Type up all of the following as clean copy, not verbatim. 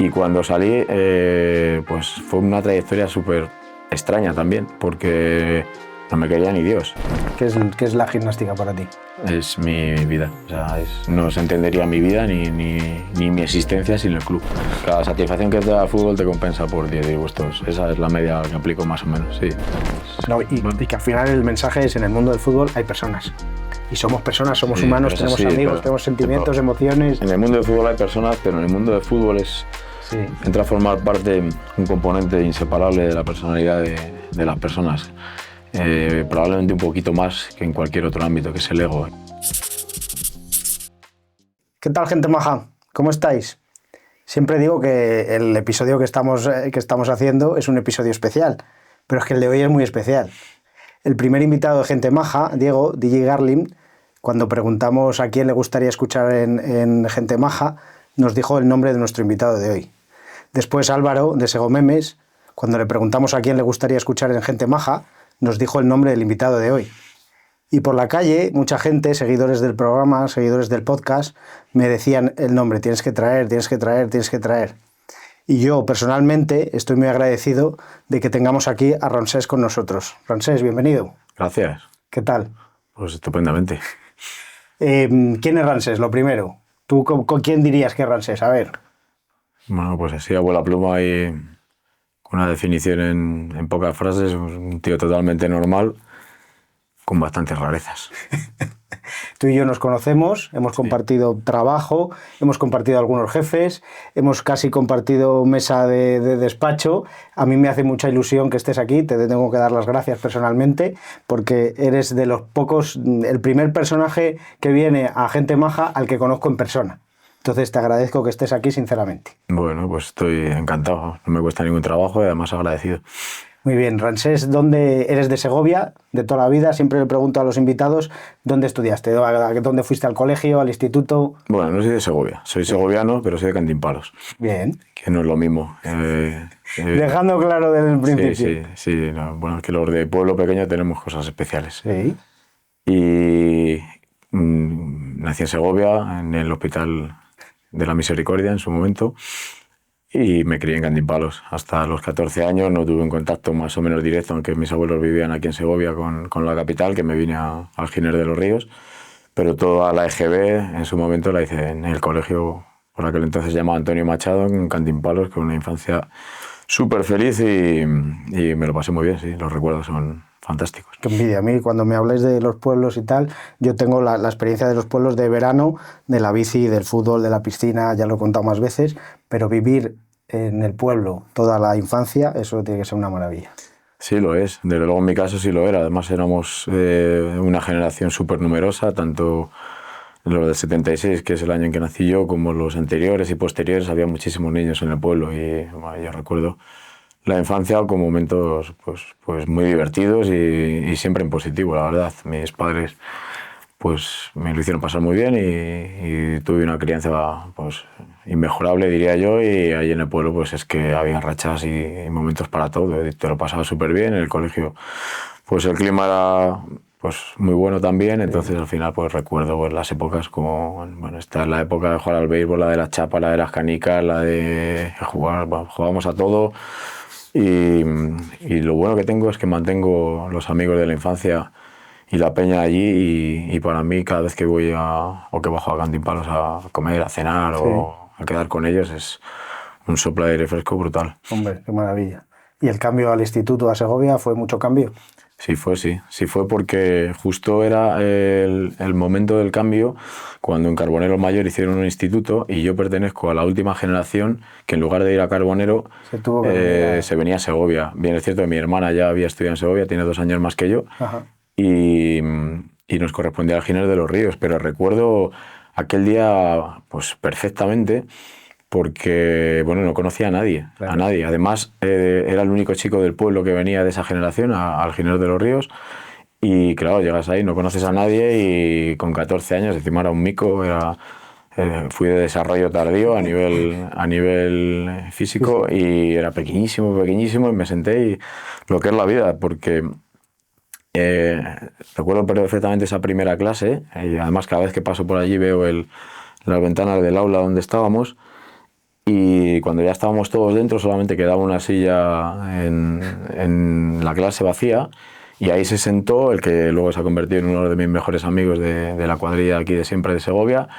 Y cuando salí, pues fue una trayectoria súper extraña también, porque no me quería ni Dios. ¿Qué es la gimnástica para ti? Es mi vida, o sea, no se entendería mi vida ni mi existencia sin el club. Cada satisfacción que te da el fútbol te compensa por 10 disgustos. Esa es la media que aplico más o menos, sí. No, y que al final el mensaje es: en el mundo del fútbol hay personas. Y somos personas, somos humanos, tenemos amigos, tenemos sentimientos, emociones. En el mundo del fútbol hay personas, pero en el mundo del fútbol entra a formar parte un componente inseparable de la personalidad de las personas. Probablemente un poquito más que en cualquier otro ámbito, que es el ego. ¿Qué tal, gente maja? ¿Cómo estáis? Siempre digo que el episodio que estamos haciendo es un episodio especial, pero es que el de hoy es muy especial. El primer invitado de Gente Maja, Diego, DJ Garlin, cuando preguntamos a quién le gustaría escuchar en Gente Maja, nos dijo el nombre de nuestro invitado de hoy. Después Álvaro, de Sego Memes, cuando le preguntamos a quién le gustaría escuchar en Gente Maja, nos dijo el nombre del invitado de hoy. Y por la calle, mucha gente, seguidores del programa, seguidores del podcast, me decían el nombre: tienes que traer, tienes que traer, tienes que traer. Y yo, personalmente, estoy muy agradecido de que tengamos aquí a Ramsés con nosotros. Ramsés, bienvenido. Gracias. ¿Qué tal? Pues estupendamente. ¿Quién es Ramsés, lo primero? ¿Tú con quién dirías que es Ramsés? A ver. Bueno, pues así, a vuela pluma y con una definición en pocas frases, un tío totalmente normal, con bastantes rarezas. Tú y yo nos conocemos, hemos compartido trabajo, hemos compartido algunos jefes, hemos casi compartido mesa de despacho. A mí me hace mucha ilusión que estés aquí, te tengo que dar las gracias personalmente, porque eres de los pocos, el primer personaje que viene a Gente Maja al que conozco en persona. Entonces te agradezco que estés aquí, sinceramente. Bueno, pues estoy encantado, no me cuesta ningún trabajo y además agradecido. Muy bien, Ramsés, ¿dónde eres? De Segovia, de toda la vida. Siempre le pregunto a los invitados: ¿dónde estudiaste? ¿Dónde fuiste al colegio, al instituto? Bueno, no soy de Segovia, soy segoviano, pero soy de Cantimpalos. Bien. Que no es lo mismo. Dejando claro desde el principio. Sí. No, bueno, es que los de pueblo pequeño tenemos cosas especiales. Sí. Y nací en Segovia, en el Hospital de la Misericordia en su momento, y me crié en Cantimpalos. Hasta los 14 años no tuve un contacto más o menos directo, aunque mis abuelos vivían aquí en Segovia con la capital, que me vine al Giner de los Ríos, pero toda la EGB en su momento la hice en el colegio, por aquel entonces llamado Antonio Machado, en Cantimpalos, con una infancia súper feliz y me lo pasé muy bien, sí, los recuerdos son fantásticos. Qué envidia. A mí, cuando me habláis de los pueblos y tal, yo tengo la experiencia de los pueblos de verano, de la bici, del fútbol, de la piscina, ya lo he contado más veces, pero vivir en el pueblo toda la infancia, eso tiene que ser una maravilla. Sí, lo es. Desde luego en mi caso sí lo era. Además éramos una generación súper numerosa, tanto los del 76, que es el año en que nací yo, como los anteriores y posteriores. Había muchísimos niños en el pueblo y bueno, yo recuerdo la infancia con momentos pues muy divertidos y siempre en positivo, la verdad. Mis padres pues me lo hicieron pasar muy bien y tuve una crianza pues inmejorable, diría yo, y ahí en el pueblo pues es que había rachas y momentos para todo. Te lo pasaba súper bien. En el colegio pues el clima era pues muy bueno también, entonces al final pues recuerdo pues las épocas como, bueno, esta es la época de jugar al béisbol, la de las chapas, la de las canicas, la de jugar, bueno, jugábamos a todo. Y lo bueno que tengo es que mantengo los amigos de la infancia y la peña allí, y para mí cada vez que voy o que bajo a Cantimpalos a comer, a cenar o a quedar con ellos, es un soplo de aire fresco brutal. Hombre, qué maravilla. ¿Y el cambio al instituto, a Segovia, fue mucho cambio? Sí fue porque justo era el momento del cambio cuando en Carbonero Mayor hicieron un instituto y yo pertenezco a la última generación que en lugar de ir a Carbonero se venía a Segovia. Bien, es cierto que mi hermana ya había estudiado en Segovia, tiene 2 años más que yo. Ajá. Y nos correspondía al Giner de los Ríos, pero recuerdo aquel día pues perfectamente, porque bueno, no conocía a nadie, claro. A nadie. Además era el único chico del pueblo que venía de esa generación al Giner de los Ríos, y claro, llegas ahí, no conoces a nadie y con 14 años, encima era un mico, fui de desarrollo tardío a nivel físico y era pequeñísimo y me senté y lo que es la vida, porque recuerdo perfectamente esa primera clase, y además cada vez que paso por allí veo las ventanas del aula donde estábamos, y cuando ya estábamos todos dentro solamente quedaba una silla en la clase vacía y ahí se sentó el que luego se ha convertido en uno de mis mejores amigos de la cuadrilla aquí de siempre de Segovia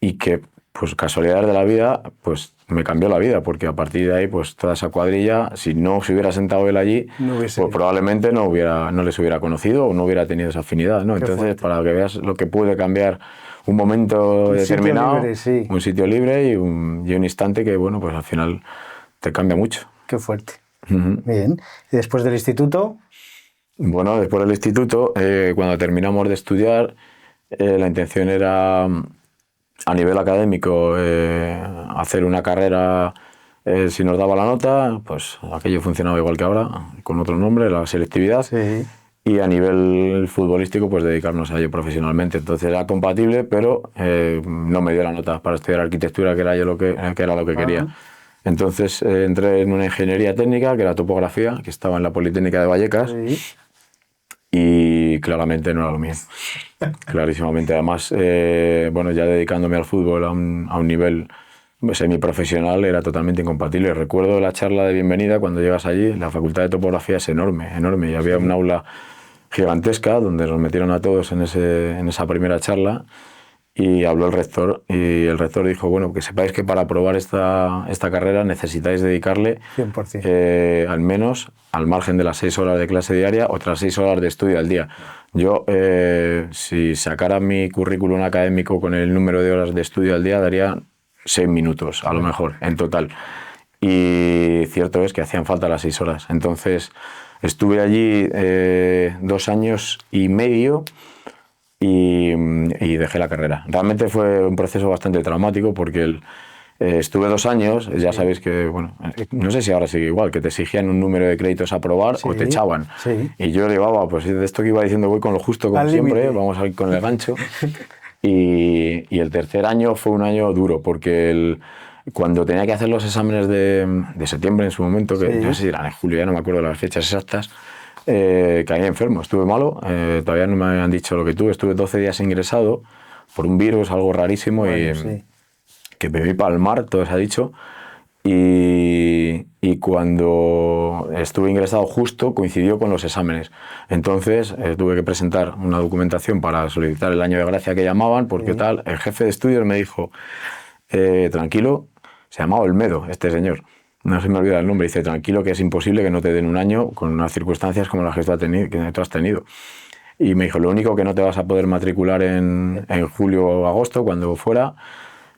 y que, pues casualidades de la vida, pues me cambió la vida, porque a partir de ahí, pues toda esa cuadrilla, si no se hubiera sentado él allí, pues probablemente no les hubiera conocido o no hubiera tenido esa afinidad, ¿no? Entonces, para que veas lo que puede cambiar un momento determinado, libre, sí. un sitio libre y un instante que, bueno, pues al final te cambia mucho. Qué fuerte. Bien. ¿Y después del instituto? Bueno, después del instituto, cuando terminamos de estudiar, la intención era, a nivel académico, hacer una carrera, si nos daba la nota, pues aquello funcionaba igual que ahora, con otro nombre, la selectividad. Sí. Y a nivel futbolístico, pues dedicarnos a ello profesionalmente. Entonces era compatible, pero no me dio la nota para estudiar arquitectura, que era lo que quería. Entonces entré en una ingeniería técnica, que era topografía, que estaba en la Politécnica de Vallecas. Sí. Y claramente no era lo mío. Clarísimamente. Además, bueno, ya dedicándome al fútbol a un nivel semiprofesional era totalmente incompatible. Recuerdo la charla de bienvenida cuando llegas allí. La facultad de topografía es enorme, enorme. Y había un aula gigantesca donde nos metieron a todos en esa primera charla. Y habló el rector, y el rector dijo, bueno, que sepáis que para aprobar esta carrera necesitáis dedicarle 100%. Al menos, al margen de las 6 horas de clase diaria, otras 6 horas de estudio al día. Yo, si sacara mi currículum académico con el número de horas de estudio al día, daría 6 minutos, a lo mejor, en total. Y cierto es que hacían falta las 6 horas. Entonces, estuve allí 2 años y medio, y dejé la carrera. Realmente fue un proceso bastante traumático porque estuve 2 años, ya sabéis que, bueno, no sé si ahora sigue igual, que te exigían un número de créditos a aprobar o te echaban. Sí. Y yo llevaba, pues de esto que iba diciendo, voy con lo justo como siempre, vamos a ir con el gancho. Y el tercer año fue un año duro porque cuando tenía que hacer los exámenes de septiembre en su momento, que no sé si eran en julio, ya no me acuerdo las fechas exactas, caí enfermo, estuve malo, todavía no me han dicho lo que tuve, estuve 12 días ingresado por un virus, algo rarísimo, que me vi para el mar, todo se ha dicho, y cuando estuve ingresado justo coincidió con los exámenes. Entonces tuve que presentar una documentación para solicitar el año de gracia que llamaban, porque tal, el jefe de estudios me dijo, tranquilo, se llamaba Olmedo, este señor. No se me olvida el nombre, dice, tranquilo, que es imposible que no te den un año con unas circunstancias como las que tú has tenido. Y me dijo, lo único que no te vas a poder matricular en julio o agosto, cuando fuera,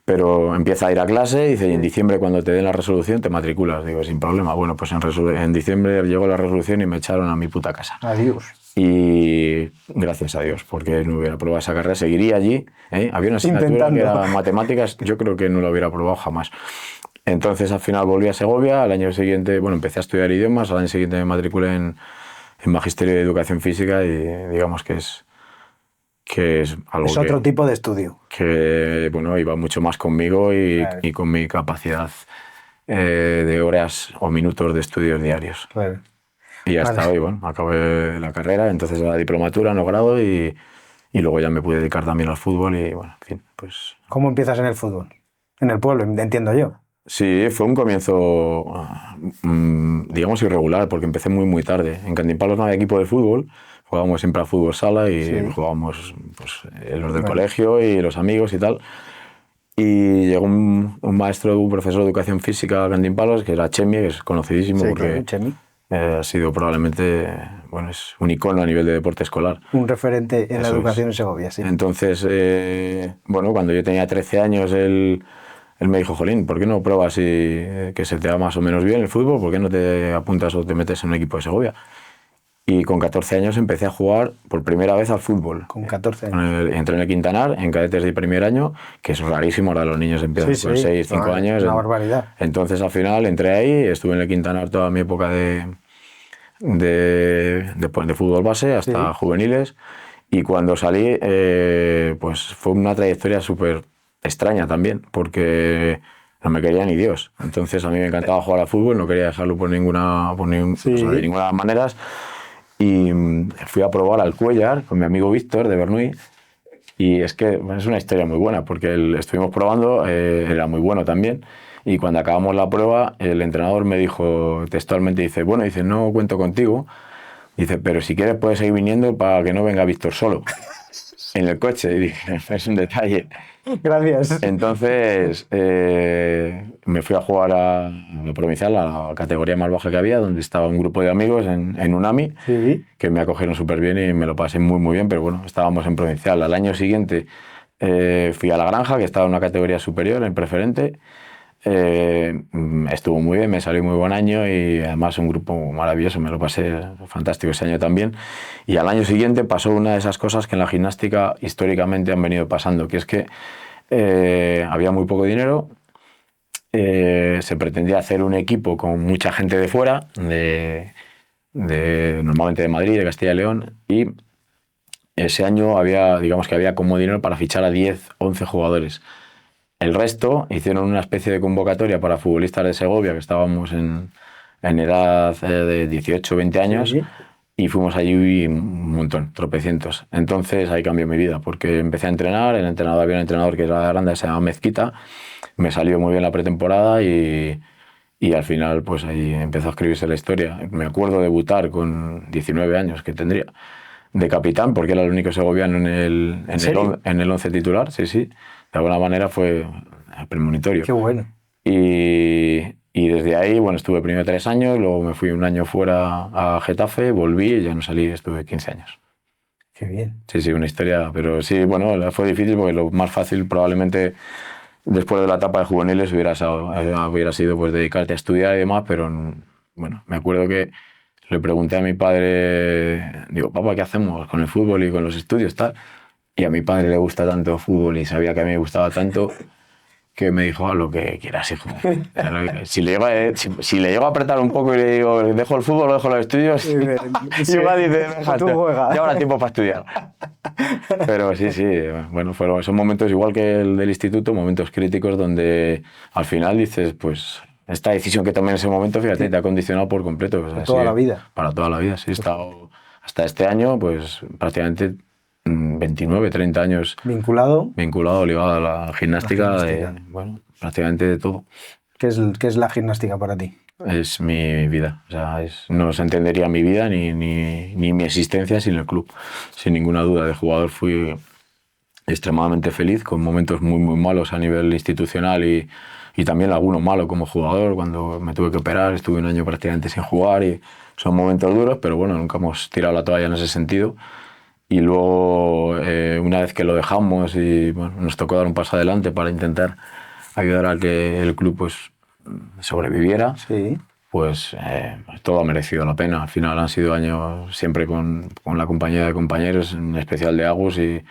pero empieza a ir a clase, dice, y en diciembre cuando te den la resolución te matriculas. Digo, sin problema. Bueno, pues en diciembre llegó la resolución y me echaron a mi puta casa. Adiós. Y gracias a Dios, porque no hubiera aprobado esa carrera, seguiría allí. Había una asignatura que era matemáticas, yo creo que no la hubiera aprobado jamás. Entonces al final volví a Segovia, al año siguiente, bueno, empecé a estudiar idiomas, al año siguiente me matriculé en Magisterio de Educación Física y digamos que es algo es otro tipo de estudio. Que, bueno, iba mucho más conmigo y con mi capacidad de horas o minutos de estudios diarios. Claro. Y hasta hoy, bueno, acabé la carrera, entonces la diplomatura, no grado, y luego ya me pude dedicar también al fútbol y, bueno, en fin, pues... ¿Cómo empiezas en el fútbol? En el pueblo, entiendo yo. Sí, fue un comienzo, digamos, irregular, porque empecé muy, muy tarde. En Cantimpalos no había equipo de fútbol, jugábamos siempre a fútbol sala y jugábamos pues, los del colegio y los amigos y tal. Y llegó un maestro, un profesor de educación física a Cantimpalos, que era Chemi, que es conocidísimo porque Chemi. Ha sido probablemente, bueno, es un icono a nivel de deporte escolar. Un referente en la educación en Segovia, sí. Entonces, bueno, cuando yo tenía 13 años, él me dijo, jolín, ¿por qué no pruebas que se te da más o menos bien el fútbol? ¿Por qué no te apuntas o te metes en un equipo de Segovia? Y con 14 años empecé a jugar por primera vez al fútbol. Con 14 años. Entré en el Quintanar, en cadetes de primer año, que es rarísimo, ahora los niños empiezan con 6, 5 años. Una barbaridad. Entonces al final entré ahí, estuve en el Quintanar toda mi época de fútbol base hasta juveniles, y cuando salí pues fue una trayectoria súper extraña también, porque no me quería ni Dios. Entonces a mí me encantaba jugar al fútbol, no quería dejarlo de ninguna manera. Y fui a probar al Cuéllar con mi amigo Víctor de Bernuy, y es que es una historia muy buena, porque estuvimos probando, era muy bueno también, Y cuando acabamos la prueba, el entrenador me dijo textualmente, dice, bueno, dice, no cuento contigo, dice, pero si quieres puedes seguir viniendo para que no venga Víctor solo en el coche. Y dije, es un detalle. Gracias. Entonces me fui a jugar a la provincial, a la categoría más baja que había, donde estaba un grupo de amigos en Unami, Sí. que me acogieron súper bien y me lo pasé muy, muy bien, pero bueno, estábamos en provincial. Al año siguiente fui a La Granja, que estaba en una categoría superior, en preferente. Estuvo muy bien, me salió muy buen año y además un grupo maravilloso, me lo pasé fantástico ese año también. Y al año siguiente pasó una de esas cosas que en la gimnástica históricamente han venido pasando, que es que había muy poco dinero, se pretendía hacer un equipo con mucha gente de fuera, normalmente de Madrid, de Castilla y León, y ese año había, digamos que había como dinero para fichar a 10, 11 jugadores. El resto hicieron una especie de convocatoria para futbolistas de Segovia, que estábamos en edad de 18, 20 años, Sí. y fuimos allí un montón, tropecientos. Entonces ahí cambió mi vida, porque empecé a entrenar, había un entrenador que era grande, se llama Mezquita, me salió muy bien la pretemporada y al final pues ahí empezó a escribirse la historia. Me acuerdo debutar con 19 años que tendría, de capitán, porque era el único segoviano en el 11 titular, sí, sí. De alguna manera fue premonitorio. Qué bueno. Y desde ahí, bueno, estuve primero 3 años, luego me fui un año fuera a Getafe, volví y ya no salí, estuve 15 años. Qué bien. Sí, sí, una historia, pero sí, bueno, fue difícil porque lo más fácil probablemente después de la etapa de juveniles hubiera sido pues dedicarte a estudiar y demás, pero bueno, me acuerdo que le pregunté a mi padre, digo, papá, ¿qué hacemos con el fútbol y con los estudios tal? Y a mi padre le gusta tanto el fútbol y sabía que a mí me gustaba tanto que me dijo, haz lo que quieras, hijo. Si le llego a apretar un poco y le digo, dejo el fútbol o dejo los estudios, Sí, y igual dice, tú juega. ya habrá tiempo para estudiar. Pero sí, sí, bueno, son momentos igual que el del instituto, momentos críticos donde al final dices, pues esta decisión que tomé en ese momento, fíjate, te ha condicionado por completo. O sea, Para toda la vida. Para toda la vida, sí. He estado hasta este año, pues prácticamente 29, 30 años Vinculado. ligado a la gimnástica, bueno, prácticamente de todo. ¿Qué es la gimnástica para ti? Es mi vida, o sea, no se entendería mi vida ni mi existencia sin el club. Sin ninguna duda, de jugador fui extremadamente feliz, con momentos muy, muy malos a nivel institucional y también algunos malos como jugador, cuando me tuve que operar, estuve un año prácticamente sin jugar y son momentos duros, pero bueno, nunca hemos tirado la toalla en ese sentido. Y luego, una vez que lo dejamos y bueno, nos tocó dar un paso adelante para intentar ayudar a que el club pues, sobreviviera, Sí. pues todo ha merecido la pena. Al final han sido años siempre con la compañía de compañeros, en especial de Agus, y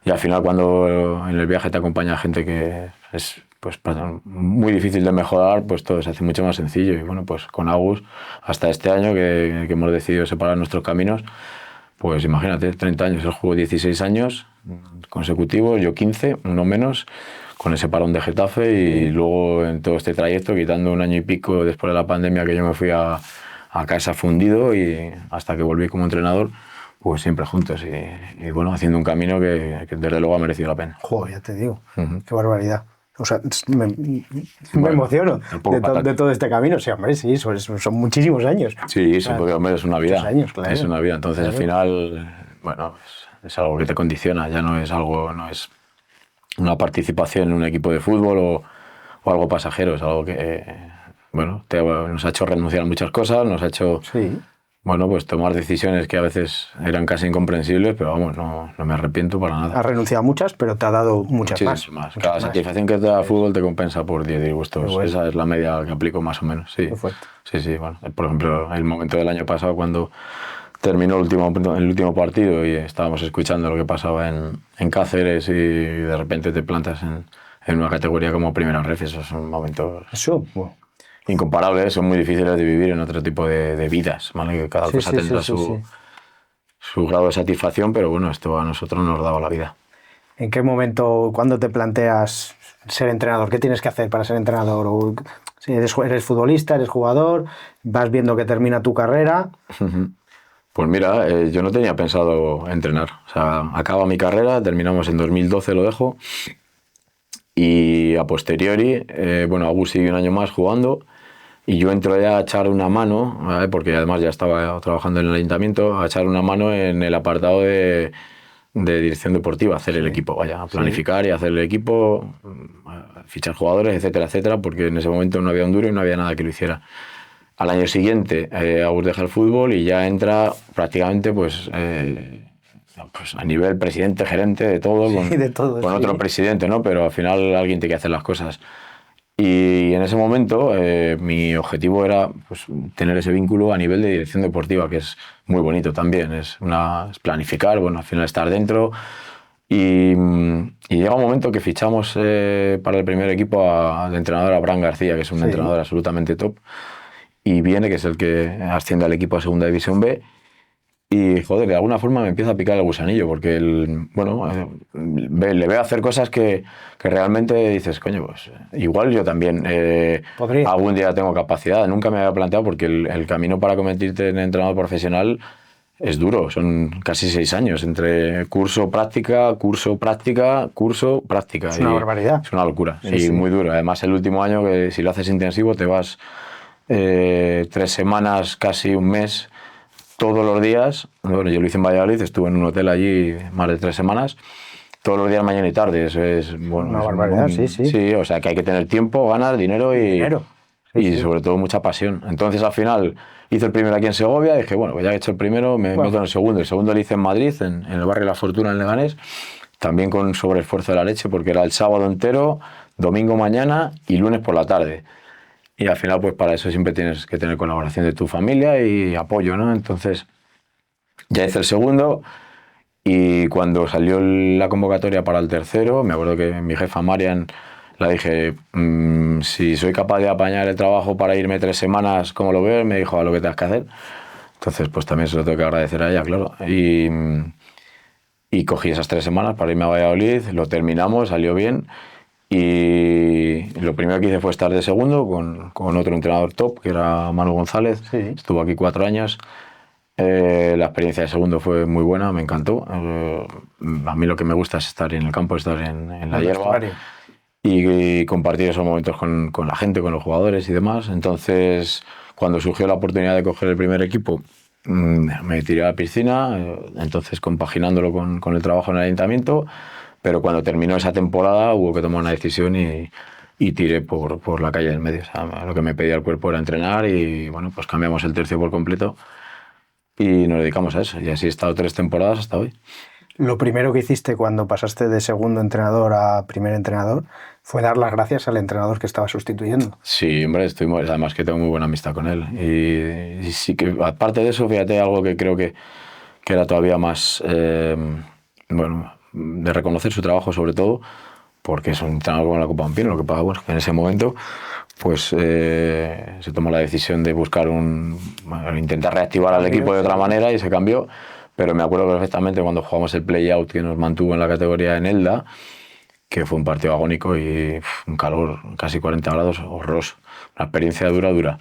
al final cuando en el viaje te acompaña gente que es pues, muy difícil de mejorar, pues todo se hace mucho más sencillo. Y bueno, pues con Agus, hasta este año que hemos decidido separar nuestros caminos, pues imagínate, 30 años, él jugó 16 años consecutivos, yo 15, uno menos, con ese parón de Getafe y luego en todo este trayecto, quitando un año y pico después de la pandemia que yo me fui a casa fundido y hasta que volví como entrenador, pues siempre juntos y bueno, haciendo un camino que desde luego ha merecido la pena. Joder, ya te digo, qué barbaridad. O sea, me Bueno, emociono de todo este camino. Sí, hombre, sí, son muchísimos años. Sí, sí, porque hombre, es una vida. Años, claro. Es una vida. Entonces, Claro. al final, bueno, es algo que te condiciona, ya no es una participación en un equipo de fútbol o algo pasajero, es algo que, bueno, nos ha hecho renunciar a muchas cosas, nos ha hecho, Sí. bueno, pues tomar decisiones que a veces eran casi incomprensibles, pero vamos, no me arrepiento para nada. Has renunciado a muchas, pero te ha dado muchas Muchísimas más. más. Cada satisfacción que te da el fútbol te compensa por 10 disgustos. Qué bueno. Esa es la media que aplico más o menos, sí. Qué fuerte. Sí, sí, bueno. Por ejemplo, el momento del año pasado cuando terminó el último partido y estábamos escuchando lo que pasaba en Cáceres y de repente te plantas en una categoría como Primera Ref, esos son momentos Eso, bueno. incomparables, son muy difíciles de vivir en otro tipo de vidas, ¿vale? Que cada Sí, cosa sí, tendrá sí, sí. su grado de satisfacción, pero bueno, esto a nosotros nos daba la vida. ¿En qué momento, cuando te planteas ser entrenador? ¿Qué tienes que hacer para ser entrenador? O, si eres futbolista, eres jugador, vas viendo que termina tu carrera. Pues mira, yo no tenía pensado entrenar. O sea, acaba mi carrera, terminamos en 2012, lo dejo. Y a posteriori, Agus sigue un año más jugando y yo entro ya a echar una mano, ¿vale? Porque además ya estaba trabajando en el ayuntamiento, a echar una mano en el apartado de dirección deportiva, hacer el equipo, a planificar y hacer el equipo, fichar jugadores, etcétera, etcétera, porque en ese momento no había un duro y no había nada que lo hiciera. Al año siguiente, Agus deja el fútbol y ya entra prácticamente pues a nivel presidente, gerente, de todo, con otro presidente, ¿no? Pero al final alguien tiene que hacer las cosas. Y en ese momento mi objetivo era pues, tener ese vínculo a nivel de dirección deportiva, que es muy bonito también, es planificar, al final estar dentro. Y llega un momento que fichamos para el primer equipo al entrenador a Bran García, que es un entrenador absolutamente top, y viene, que es el que asciende al equipo a Segunda División B. Y, joder, de alguna forma me empieza a picar el gusanillo, porque le veo hacer cosas que realmente dices, coño, pues igual yo también algún día tengo capacidad. Nunca me había planteado, porque el camino para convertirte en entrenador profesional es duro. Son casi 6 años entre curso, práctica. Es una barbaridad. Es una locura y muy duro. Además, el último año, que si lo haces intensivo, te vas 3 semanas, casi un mes, todos los días. Bueno, yo lo hice en Valladolid, estuve en un hotel allí más de 3 semanas, todos los días, mañana y tarde. Eso es una barbaridad, sí. Sí, o sea que hay que tener tiempo, ganas, dinero y sobre todo mucha pasión. Entonces al final hice el primero aquí en Segovia y dije, bueno, pues ya he hecho el primero, me meto en el segundo. El segundo lo hice en Madrid, en el barrio La Fortuna, en Leganés, también con sobreesfuerzo de la leche, porque era el sábado entero, domingo mañana y lunes por la tarde. Y al final, pues para eso siempre tienes que tener colaboración de tu familia y apoyo, ¿no? Entonces, ya hice el segundo y cuando salió la convocatoria para el tercero, me acuerdo que mi jefa Marian la dije, si soy capaz de apañar el trabajo para irme 3 semanas, ¿cómo lo ves? Me dijo, a lo que tengas que hacer. Entonces, pues también se lo tengo que agradecer a ella, claro. Y cogí esas 3 semanas para irme a Valladolid, lo terminamos, salió bien. Y lo primero que hice fue estar de segundo con otro entrenador top, que era Manu González. Estuvo aquí 4 años. La experiencia de segundo fue muy buena, me encantó. A mí lo que me gusta es estar en el campo, estar en la hierba y compartir esos momentos con la gente, con los jugadores y demás. Entonces, cuando surgió la oportunidad de coger el primer equipo, me tiré a la piscina, entonces compaginándolo con el trabajo en el ayuntamiento. Pero cuando terminó esa temporada hubo que tomar una decisión y tiré por la calle del medio. O sea, lo que me pedía el cuerpo era entrenar y bueno, pues cambiamos el tercio por completo y nos dedicamos a eso. Y así he estado 3 temporadas hasta hoy. Lo primero que hiciste cuando pasaste de segundo entrenador a primer entrenador fue dar las gracias al entrenador que estaba sustituyendo. Sí, hombre, además que tengo muy buena amistad con él. Y sí que, aparte de eso, fíjate, algo que creo que era todavía más... de reconocer su trabajo, sobre todo porque es un entrenador como la Copa Pampino. Lo que pasa, bueno, que en ese momento pues se tomó la decisión de buscar intentar reactivar al equipo de otra manera y se cambió. Pero me acuerdo perfectamente cuando jugamos el play-out que nos mantuvo en la categoría en Elda, que fue un partido agónico y un calor, casi 40 grados, horroroso. Una experiencia dura.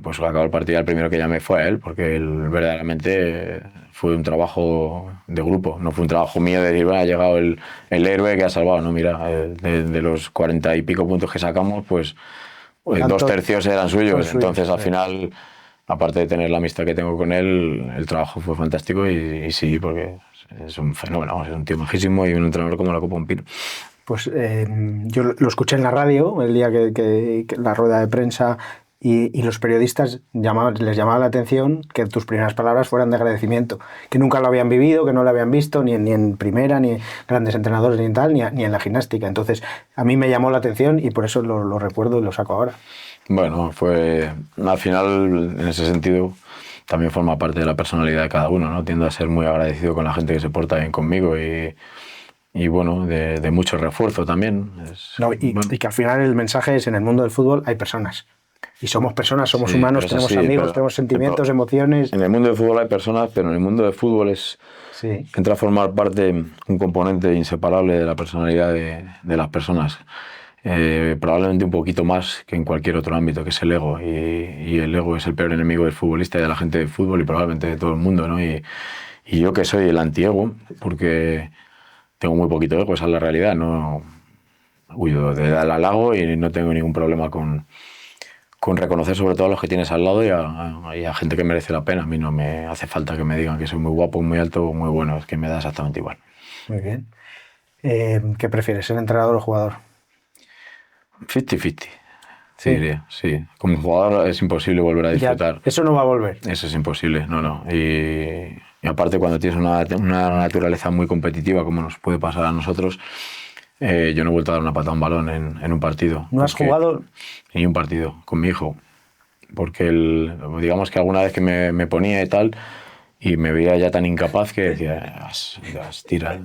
Pues acabó el partido, el primero que llamé fue a él, porque él verdaderamente fue un trabajo de grupo, no fue un trabajo mío de decir, bueno, ha llegado el héroe que ha salvado. No, mira, de los 40 y pico puntos que sacamos, pues 2 tercios eran suyos. Entonces, al final, aparte de tener la amistad que tengo con él, el trabajo fue fantástico y sí, porque es un fenómeno, es un tío majísimo y un entrenador como la Copa Pampino. Pues yo lo escuché en la radio el día que la rueda de prensa. Y los periodistas les llamaba la atención que tus primeras palabras fueran de agradecimiento, que nunca lo habían vivido, que no lo habían visto ni en primera, ni en grandes entrenadores, ni en tal, ni en la gimnástica. Entonces, a mí me llamó la atención y por eso lo recuerdo y lo saco ahora. Bueno, al final, en ese sentido, también forma parte de la personalidad de cada uno, ¿no? Tiendo a ser muy agradecido con la gente que se porta bien conmigo y bueno, de mucho refuerzo también. Y que al final el mensaje es: en el mundo del fútbol hay personas. Y somos personas, somos humanos, tenemos amigos, tenemos sentimientos, emociones. En el mundo del fútbol hay personas, pero en el mundo del fútbol entra a formar parte un componente inseparable de la personalidad de las personas. Probablemente un poquito más que en cualquier otro ámbito, que es el ego. Y el ego es el peor enemigo del futbolista y de la gente del fútbol y probablemente de todo el mundo, ¿no? Y yo, que soy el antiego, porque tengo muy poquito ego, esa es la realidad, ¿no? huyo del halago y no tengo ningún problema con reconocer sobre todo a los que tienes al lado y a gente que merece la pena. A mí no me hace falta que me digan que soy muy guapo, muy alto o muy bueno, es que me da exactamente igual. Muy bien. ¿Qué prefieres, ser entrenador o jugador? 50-50, Sí. diría, sí. Como jugador es imposible volver a Ya, disfrutar. eso no va a volver. Eso es imposible, no. Y aparte cuando tienes una naturaleza muy competitiva como nos puede pasar a nosotros, yo no he vuelto a dar una patada a un balón en un partido. ¿No has jugado? Ni un partido con mi hijo. Porque digamos que alguna vez que me ponía y tal, y me veía ya tan incapaz que decía, tira,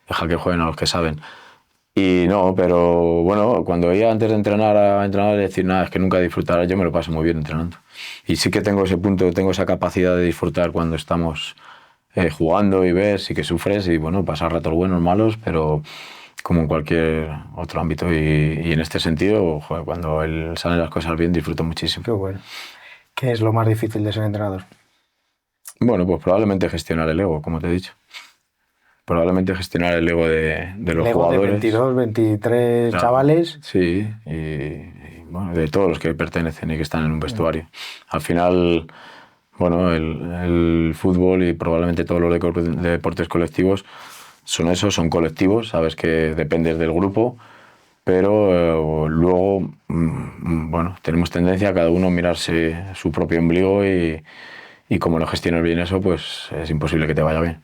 deja que jueguen a los que saben. Y no, pero bueno, cuando iba antes de entrenar a entrenar, decir nada, es que nunca disfrutar, yo me lo paso muy bien entrenando. Y sí que tengo ese punto, tengo esa capacidad de disfrutar cuando estamos jugando y ves y que sufres y bueno, pasar ratos buenos, malos, pero como en cualquier otro ámbito. Y en este sentido, joder, cuando salen las cosas bien, disfruto muchísimo. Qué bueno. ¿Qué es lo más difícil de ser entrenador? Bueno, pues probablemente gestionar el ego, como te he dicho. Probablemente gestionar el ego de los El ego de jugadores. 22, 23 Claro, chavales. sí, bueno, de todos los que pertenecen y que están en un vestuario. Al final, bueno, el fútbol y probablemente todos los deportes colectivos son eso, son colectivos, sabes que dependes del grupo, pero luego, bueno, tenemos tendencia a cada uno mirarse su propio ombligo y como no gestiones bien eso, pues es imposible que te vaya bien.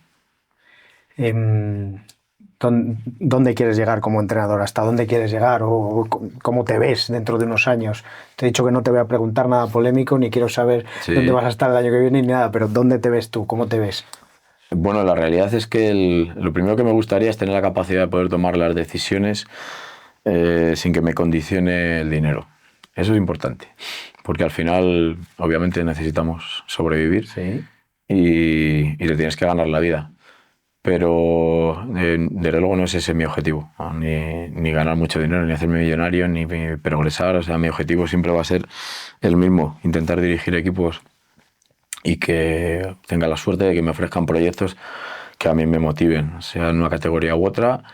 ¿Dónde quieres llegar como entrenador? ¿Hasta dónde quieres llegar? ¿O cómo te ves dentro de unos años? Te he dicho que no te voy a preguntar nada polémico, ni quiero saber Sí. dónde vas a estar el año que viene, ni nada, pero ¿dónde te ves tú? ¿Cómo te ves? Bueno, la realidad es que lo primero que me gustaría es tener la capacidad de poder tomar las decisiones sin que me condicione el dinero. Eso es importante, porque al final, obviamente, necesitamos sobrevivir Sí. y te tienes que ganar la vida. Pero desde luego no es ese mi objetivo, ¿no? Ni ganar mucho dinero, ni hacerme millonario, ni progresar. O sea, mi objetivo siempre va a ser el mismo, intentar dirigir equipos y que tenga la suerte de que me ofrezcan proyectos que a mí me motiven, sea en una categoría u otra,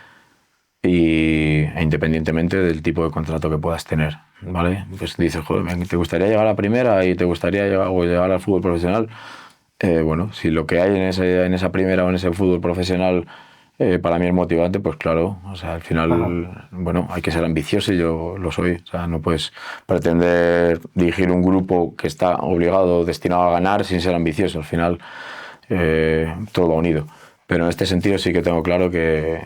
e independientemente del tipo de contrato que puedas tener, ¿vale? Pues dices, joder, ¿te gustaría llegar a la primera y te gustaría llegar al fútbol profesional? Bueno, si lo que hay en esa primera o en ese fútbol profesional para mí es motivante, pues claro, o sea, al final, Ajá. bueno, hay que ser ambicioso y yo lo soy. O sea, no puedes pretender dirigir un grupo que está obligado, destinado a ganar sin ser ambicioso. Al final, todo va unido. Pero en este sentido sí que tengo claro que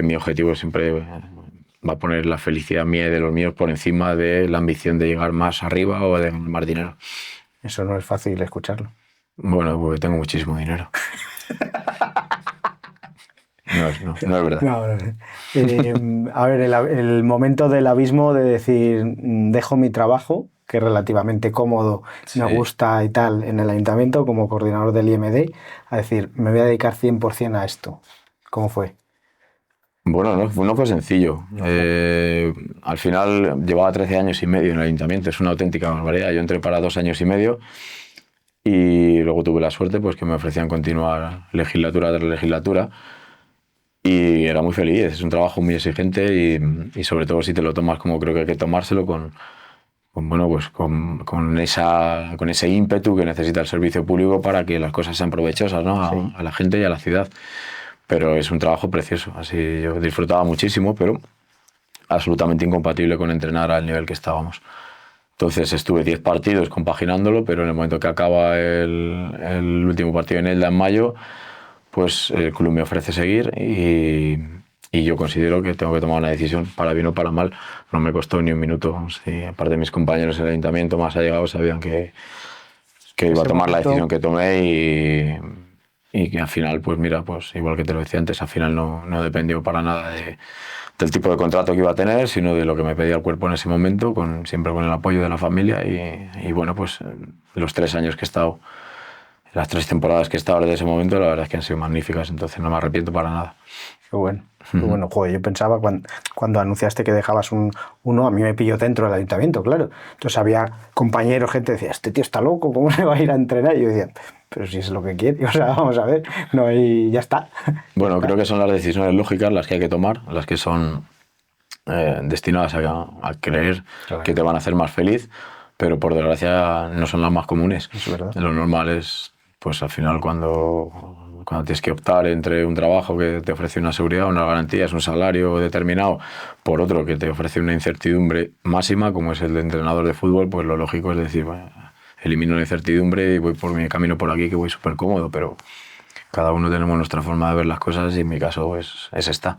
mi objetivo siempre va a poner la felicidad mía y de los míos por encima de la ambición de llegar más arriba o de ganar más dinero. Eso no es fácil escucharlo. Bueno, porque tengo muchísimo dinero. No es verdad. No, no, no. A ver, el momento del abismo de decir, dejo mi trabajo, que es relativamente cómodo, Sí. me gusta y tal, en el ayuntamiento como coordinador del IMD, a decir, me voy a dedicar 100% a esto. ¿Cómo fue? Bueno, no fue sencillo. Al final llevaba 13 años y medio en el ayuntamiento, es una auténtica barbaridad. Yo entré para 2 años y medio y luego tuve la suerte pues, que me ofrecían continuar legislatura tras legislatura y era muy feliz. Es un trabajo muy exigente y sobre todo si te lo tomas como creo que hay que tomárselo bueno, pues con ese ímpetu que necesita el servicio público para que las cosas sean provechosas, ¿no? Sí. A la gente y a la ciudad. Pero es un trabajo precioso, así yo disfrutaba muchísimo, pero absolutamente incompatible con entrenar al nivel que estábamos. Entonces estuve 10 partidos compaginándolo, pero en el momento que acaba el último partido en Elda en mayo, pues el club me ofrece seguir y yo considero que tengo que tomar una decisión, para bien o para mal. No me costó ni un minuto. Sí, aparte de mis compañeros en el ayuntamiento más allegados sabían que iba a tomar la decisión que tomé y que al final, pues mira, pues igual que te lo decía antes, al final no dependió para nada del tipo de contrato que iba a tener, sino de lo que me pedía el cuerpo en ese momento, siempre con el apoyo de la familia y bueno, pues los 3 años que he estado, las 3 temporadas que he estado desde ese momento, la verdad es que han sido magníficas, entonces no me arrepiento para nada. Qué bueno. Qué bueno, joder, yo pensaba cuando anunciaste que dejabas uno, a mí me pilló dentro del ayuntamiento, claro. Entonces había compañeros, gente que decía, este tío está loco, ¿cómo se va a ir a entrenar? Y yo decía, pero si es lo que quiere, o sea, vamos a ver, no, y ya está. Bueno, creo que son las decisiones lógicas las que hay que tomar, las que son destinadas a creer Claro. que te van a hacer más feliz, pero por desgracia no son las más comunes. Es verdad. Lo normal es, pues al final cuando tienes que optar entre un trabajo que te ofrece una seguridad, una garantía, es un salario determinado, por otro que te ofrece una incertidumbre máxima, como es el de entrenador de fútbol, pues lo lógico es decir, bueno, elimino la incertidumbre y voy por mi camino por aquí, que voy súper cómodo, pero cada uno tenemos nuestra forma de ver las cosas y en mi caso pues, es esta.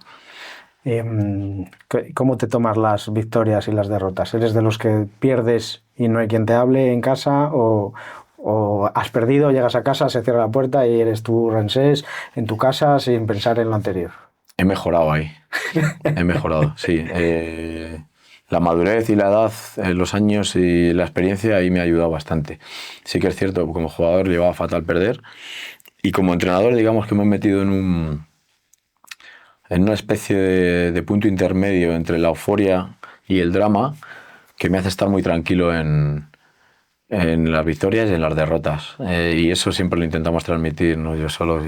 ¿Cómo te tomas las victorias y las derrotas? ¿Eres de los que pierdes y no hay quien te hable en casa o has perdido, llegas a casa, se cierra la puerta y eres tú Ramsés en tu casa sin pensar en lo anterior? He mejorado ahí. He mejorado, sí. La madurez y la edad, los años y la experiencia ahí me ha ayudado bastante. Sí que es cierto, como jugador llevaba fatal perder y como entrenador digamos que me he metido en una especie de punto intermedio entre la euforia y el drama que me hace estar muy tranquilo en las victorias y en las derrotas. Y eso siempre lo intentamos transmitir, no yo solo,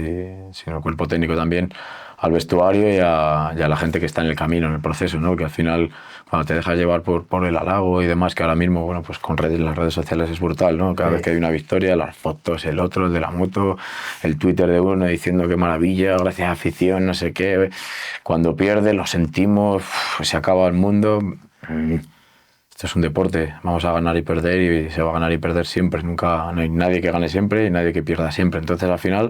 sino el cuerpo técnico también, al vestuario y a la gente que está en el camino, en el proceso, ¿no? Que al final, cuando te dejas llevar por el halago y demás, que ahora mismo, bueno, pues con las redes sociales es brutal, ¿no? Cada vez que hay una victoria, las fotos, el otro, el de la moto, el Twitter de uno diciendo qué maravilla, gracias a afición, no sé qué. Cuando pierde, lo sentimos, se acaba el mundo. Esto es un deporte, vamos a ganar y perder y se va a ganar y perder siempre, nunca, no hay nadie que gane siempre y nadie que pierda siempre. Entonces al final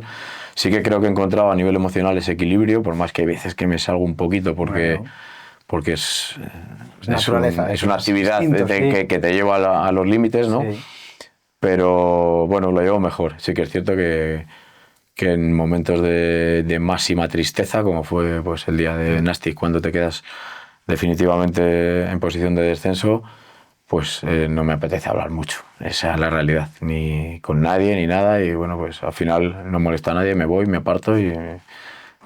sí que creo que he encontrado a nivel emocional ese equilibrio, por más que hay veces que me salgo un poquito porque es una actividad distinto, sí. que te lleva a los límites, ¿no? Sí. Pero bueno, lo llevo mejor. Sí que es cierto que en momentos de máxima tristeza, como fue pues, el día de Nastic, cuando te quedas definitivamente en posición de descenso, pues no me apetece hablar mucho. Esa es la realidad. Ni con nadie, ni nada. Y bueno, pues al final no molesta a nadie, me voy, me aparto y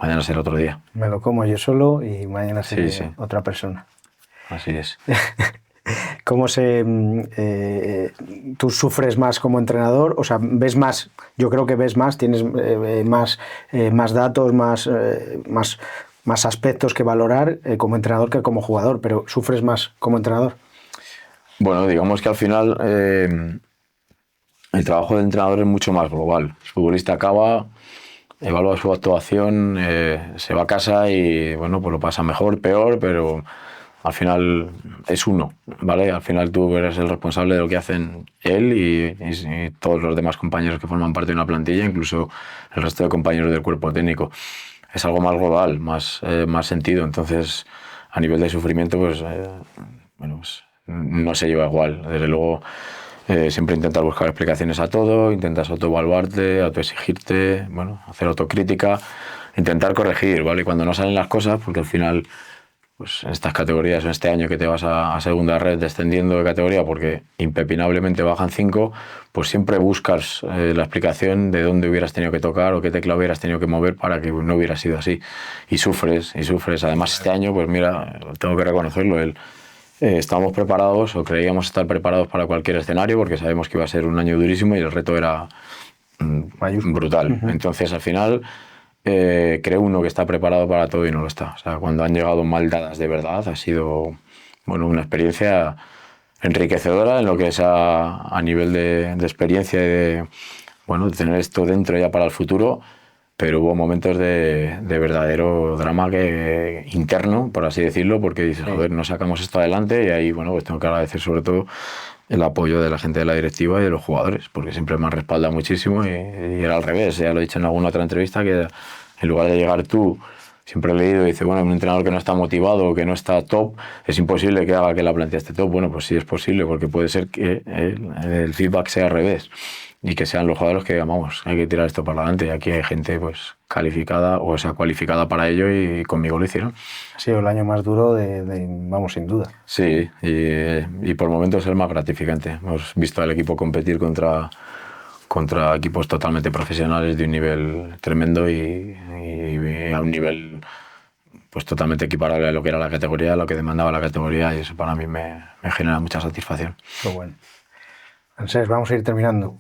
mañana será otro día. Me lo como yo solo y mañana seré Sí. otra persona. Así es. ¿Cómo tú sufres más como entrenador? O sea, ves más, yo creo que ves más, tienes más datos, más aspectos que valorar como entrenador que como jugador, pero ¿sufres más como entrenador? Bueno, digamos que al final el trabajo del entrenador es mucho más global. El futbolista acaba, evalúa su actuación, se va a casa y bueno, pues lo pasa mejor, peor, pero al final es uno, ¿vale? Al final tú eres el responsable de lo que hacen él y todos los demás compañeros que forman parte de una plantilla, incluso el resto de compañeros del cuerpo técnico. Es algo más global, más sentido. Entonces, a nivel de sufrimiento, pues, bueno, pues no se lleva igual. Desde luego, siempre intentas buscar explicaciones a todo, intentas autoevaluarte, autoexigirte, bueno, hacer autocrítica, intentar corregir, ¿vale? Cuando no salen las cosas, porque al final, pues en estas categorías, en este año que te vas a segunda red descendiendo de categoría porque impepinablemente bajan 5, pues siempre buscas la explicación de dónde hubieras tenido que tocar o qué tecla hubieras tenido que mover para que no hubiera sido así. Y sufres. Además, este año, pues mira, tengo que reconocerlo, estábamos preparados o creíamos estar preparados para cualquier escenario porque sabemos que iba a ser un año durísimo y el reto era brutal. Entonces, al final, creo uno que está preparado para todo y no lo está. O sea, cuando han llegado mal dadas de verdad, ha sido bueno, una experiencia enriquecedora en lo que es a nivel de experiencia y de tener esto dentro ya para el futuro, pero hubo momentos de verdadero drama interno, por así decirlo, porque dices, joder, no sacamos esto adelante y ahí, bueno, pues tengo que agradecer sobre todo el apoyo de la gente de la directiva y de los jugadores, porque siempre me han respaldado muchísimo y era al revés. Ya lo he dicho en alguna otra entrevista, que en lugar de llegar tú, siempre he leído y dice, bueno, un entrenador que no está motivado, que no está top, es imposible que haga que la plantilla esté top. Bueno, pues sí es posible, porque puede ser que el feedback sea al revés y que sean los jugadores que digan, vamos, hay que tirar esto para adelante. Y aquí hay gente pues calificada, o sea, cualificada para ello y conmigo lo hicieron. Ha sido el año más duro vamos, sin duda. Sí, y por momentos es el más gratificante. Hemos visto al equipo competir contra equipos totalmente profesionales de un nivel tremendo y a un nivel pues totalmente equiparable a lo que era la categoría, a lo que demandaba la categoría, y eso para mí me genera mucha satisfacción. Qué bueno. Ansés, vamos a ir terminando.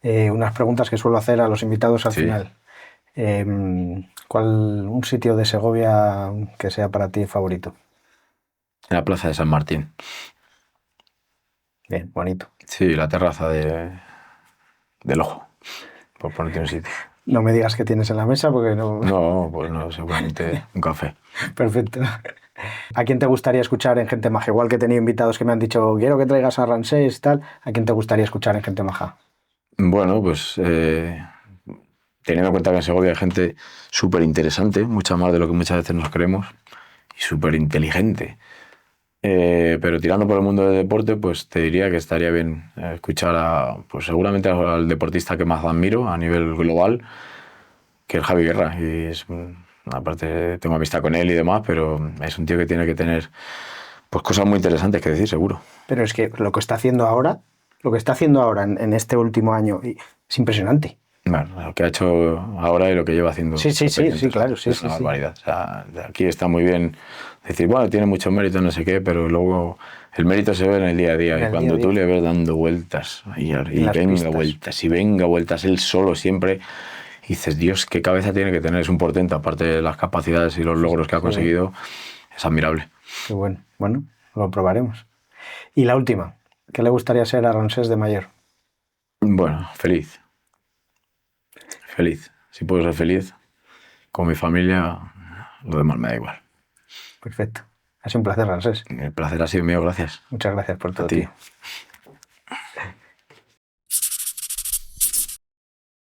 Unas preguntas que suelo hacer a los invitados al final. ¿Un sitio de Segovia que sea para ti favorito? En la plaza de San Martín. Bien, bonito. Sí, la terraza del Ojo, por ponerte un sitio. No me digas qué tienes en la mesa porque no... No, pues no, seguramente un café. Perfecto. ¿A quién te gustaría escuchar en Gente Maja? Igual que he tenido invitados que me han dicho, quiero que traigas a Ramsés, tal. ¿A quién te gustaría escuchar en Gente Maja? Bueno, pues teniendo en cuenta que en Segovia hay gente súper interesante, mucha más de lo que muchas veces nos creemos, y súper inteligente. Pero tirando por el mundo del deporte, pues te diría que estaría bien escuchar pues seguramente al deportista que más admiro a nivel global, que es Javi Guerra. Y aparte tengo amistad con él y demás, pero es un tío que tiene que tener pues cosas muy interesantes que decir, seguro. Pero es que lo que está haciendo ahora, en este último año, es impresionante. Bueno, lo que ha hecho ahora y lo que lleva haciendo. Sí, claro, sí. Es una barbaridad. O sea, aquí está muy bien decir, bueno, tiene mucho mérito, no sé qué, pero luego el mérito se ve en el día a día. Y cuando tú le ves dando vueltas y venga vueltas, él solo siempre, y dices, Dios, qué cabeza tiene que tener. Es un portento, aparte de las capacidades y los logros que ha conseguido, es admirable. Qué bueno. Bueno, lo probaremos. Y la última, ¿qué le gustaría ser a Ramsés de mayor? Bueno, feliz. Feliz. Si puedo ser feliz con mi familia, lo demás me da igual. Perfecto. Ha sido un placer, Ramsés. El placer ha sido mío, gracias. Muchas gracias por todo, A ti. tío.